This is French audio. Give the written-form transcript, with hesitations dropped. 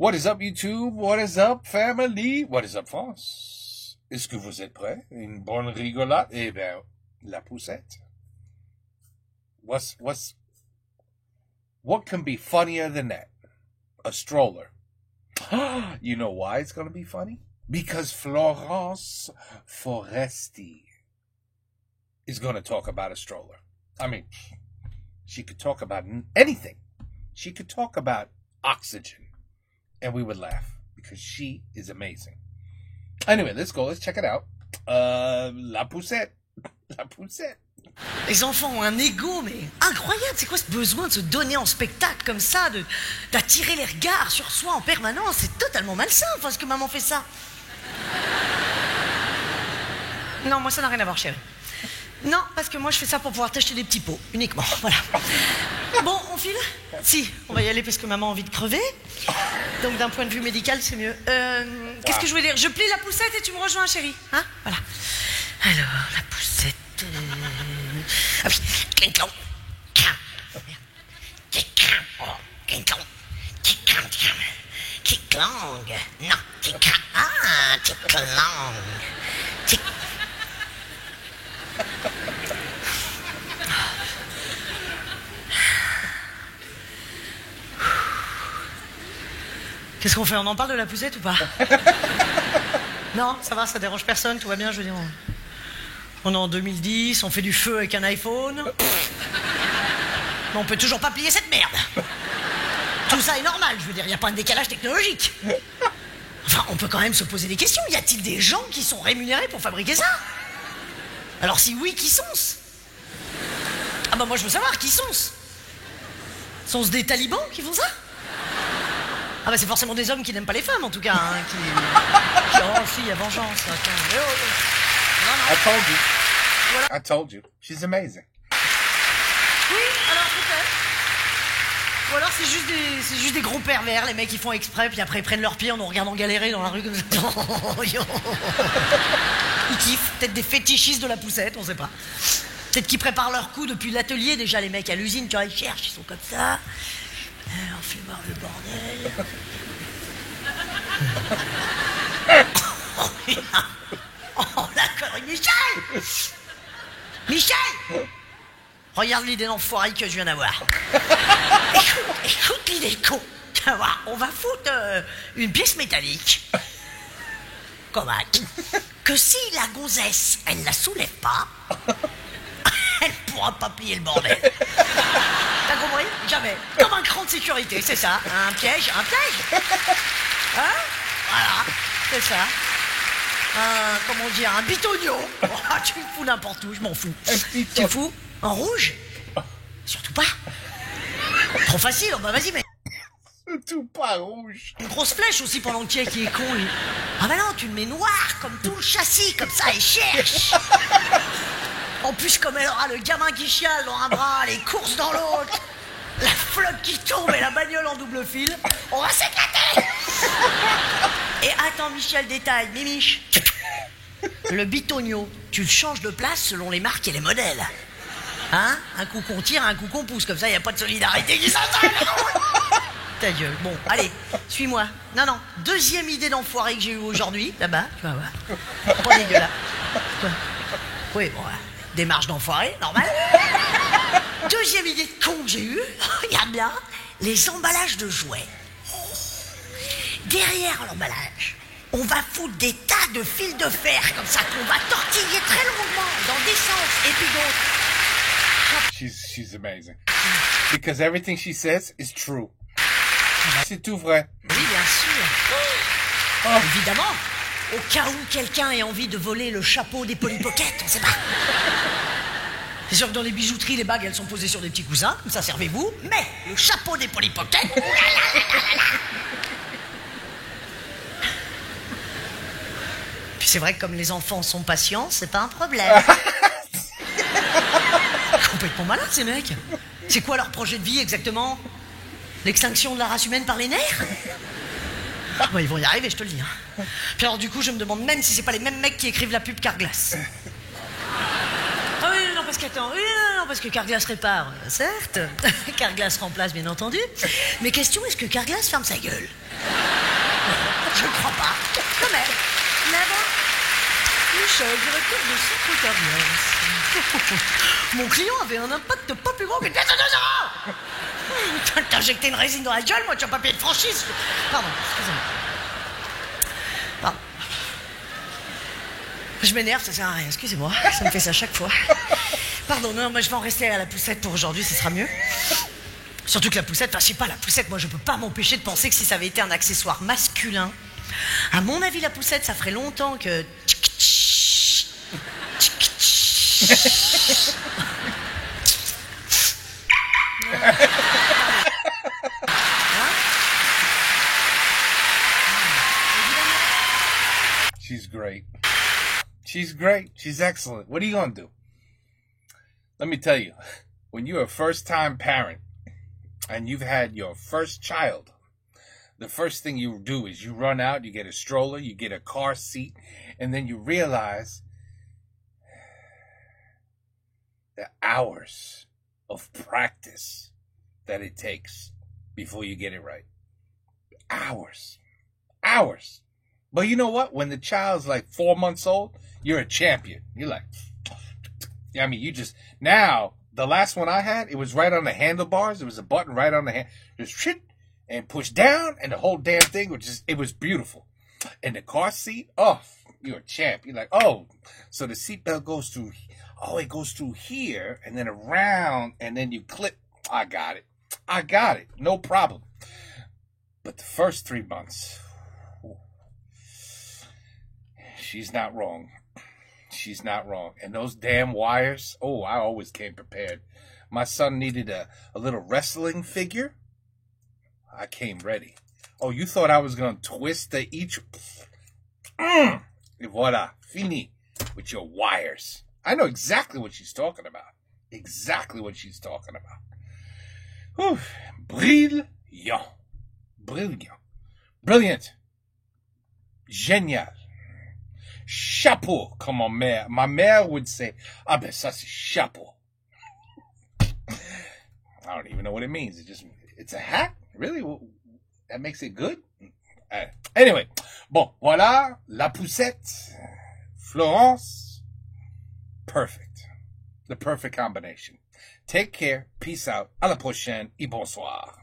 What is up YouTube? What is up family? What is up France? Est-ce que vous êtes prêts? Une bonne rigolade? Eh bien, la poussette. What can be funnier than that? A stroller. You know why it's going to be funny? Because Florence Foresti is going to talk about a stroller. I mean, she could talk about anything. She could talk about oxygen. And we would laugh. Because she is amazing. Anyway, let's go. Let's check it out. La poussette. La poussette. Les enfants ont un ego, mais incroyable. C'est quoi ce besoin de se donner en spectacle comme ça, d'attirer les regards sur soi en permanence? C'est totalement malsain, enfin, ce que maman fait ça. Non, moi, ça n'a rien à voir, chérie. Non, parce que moi, je fais ça pour pouvoir t'acheter des petits pots, uniquement, voilà. Bon, on file? Si, on va y aller parce que maman a envie de crever. Donc, d'un point de vue médical, c'est mieux. Qu'est-ce que je voulais dire? Je plie la poussette et tu me rejoins, chérie. Hein? Voilà. Alors, la poussette... Ah oui, cling-clong. Kick-clang. Non, kick-clang. Ah, kick-clang. Qu'est-ce qu'on fait? On en parle de la poussette ou pas? Non, ça va, ça dérange personne, tout va bien, je veux dire. On est en 2010, on fait du feu avec un iPhone. Mais on peut toujours pas plier cette merde. Tout ça est normal, je veux dire, il n'y a pas de décalage technologique. Enfin, on peut quand même se poser des questions. Y a-t-il des gens qui sont rémunérés pour fabriquer ça? Alors si oui, qui sont-ce? Ah bah moi je veux savoir, qui sont-ce? Sont-ce des talibans qui font ça? Ah bah c'est forcément des hommes qui n'aiment pas les femmes en tout cas, hein, Oh si, il y a vengeance. Attends. I told you. Voilà. I told you. She's amazing. Oui, alors peut-être. Ou alors c'est juste des gros pervers, les mecs qui font exprès, puis après ils prennent leurs pieds en nous regardant galérer dans la rue comme ça. Ils kiffent, peut-être des fétichistes de la poussette, on sait pas. Peut-être qu'ils préparent leur coup depuis l'atelier déjà, les mecs à l'usine, tu vois, ils cherchent, ils sont comme ça. On fait voir le bordel. Oh la connerie, Michel! Michel! Regarde l'idée d'enfoiré que je viens d'avoir. Écoute l'idée de con. Tu vas voir, on va foutre une pièce métallique. Comac. Que si la gonzesse, elle la soulève pas, elle pourra pas plier le bordel. T'as compris? Jamais. Comme un cran de sécurité, c'est ça. Un piège. Hein? Voilà, c'est ça. Comment dire, un bitonio. Oh, tu me fous n'importe où, je m'en fous. Tu fous? En rouge? Surtout pas. Trop facile, bah vas-y, mais... Surtout pas rouge. Une grosse flèche aussi pendant qu'il qui est con, lui. Ah bah non, tu le mets noir, comme tout le châssis, comme ça, et cherche. En plus, comme elle aura le gamin qui chiale dans un bras, les courses dans l'autre, la flotte qui tombe et la bagnole en double fil, on va s'éclater. Et attends, Michel, détail, Mimiche. Le bitonio, tu le changes de place selon les marques et les modèles. Hein? Un coup qu'on tire, un coup qu'on pousse, comme ça, il n'y a pas de solidarité qui s'installe. Ta gueule. Bon, allez, suis-moi. Non, deuxième idée d'enfoiré que j'ai eue aujourd'hui, là-bas, tu vas voir. Pas dégueulasse. Quoi? Oui, bon, démarche d'enfoiré, normal. Deuxième idée de con que j'ai eue, regarde bien, les emballages de jouets. Derrière l'emballage, on va foutre des tas de fils de fer comme ça qu'on va tortiller très longuement dans des sens et puis d'autres. She's amazing. Because everything she says is true. C'est tout vrai. Oui, bien sûr. Oh. Évidemment. Au cas où quelqu'un ait envie de voler le chapeau des Polly Pocket, on sait pas. C'est sûr que dans les bijouteries, les bagues, elles sont posées sur des petits coussins, comme ça, servez-vous. Mais le chapeau des Polly Pocket, Puis c'est vrai que comme les enfants sont patients, c'est pas un problème. Complètement malade, ces mecs. C'est quoi leur projet de vie, exactement? L'extinction de la race humaine par les nerfs? Bah, ils vont y arriver, je te le dis. Hein. Puis alors, du coup, je me demande même si c'est pas les mêmes mecs qui écrivent la pub Carglass. Ah oui, non, parce qu'attends, oui, non, parce que Carglass répare, certes. Carglass remplace, bien entendu. Mais question, est-ce que Carglass ferme sa gueule? Je crois pas. Quand même. Never. Michel, directeur de secrétariat. Mon client avait un impact pas plus grand que 2 euros. T'as injecté une résine dans la gueule, moi tu as pas payé de franchise. Pardon, excusez-moi. Pardon. Je m'énerve, ça sert à rien, excusez-moi. Ça me fait ça chaque fois. Pardon, non, moi je vais en rester à la poussette pour aujourd'hui, ce sera mieux. Surtout que la poussette, enfin je sais pas, la poussette, moi je peux pas m'empêcher de penser que si ça avait été un accessoire masculin, à mon avis la poussette, ça ferait longtemps que... She's great. She's great. She's excellent. What are you going to do? Let me tell you, when you're a first-time parent and you've had your first child, the first thing you do is you run out, you get a stroller, you get a car seat, and then you realize the hours of practice that it takes before you get it right. Hours. Hours. But you know what? When the child's like 4 months old, you're a champion. You're like, I mean, you just, now, the last one I had, it was right on the handlebars. There was a button right on the hand. Just shit and push down, and the whole damn thing was just, it was beautiful. And the car seat, oh, you're a champ. You're like, oh, so the seatbelt goes through, oh, it goes through here, and then around, and then you clip. I got it. I got it. No problem. But the first 3 months, she's not wrong. She's not wrong. And those damn wires, oh, I always came prepared. My son needed a little wrestling figure. I came ready. Oh, you thought I was going to twist each... Et voila, fini with your wires. I know exactly what she's talking about. Exactly what she's talking about. Whew. Brilliant. Brilliant. Brilliant. Génial. Chapeau, comme ma mère would say. Ah ben ça c'est chapeau. I don't even know what it means. It's a hat? Really? That makes it good? Anyway. Bon, voilà, la poussette, Florence. Perfect. The perfect combination. Take care. Peace out. À la prochaine et bonsoir.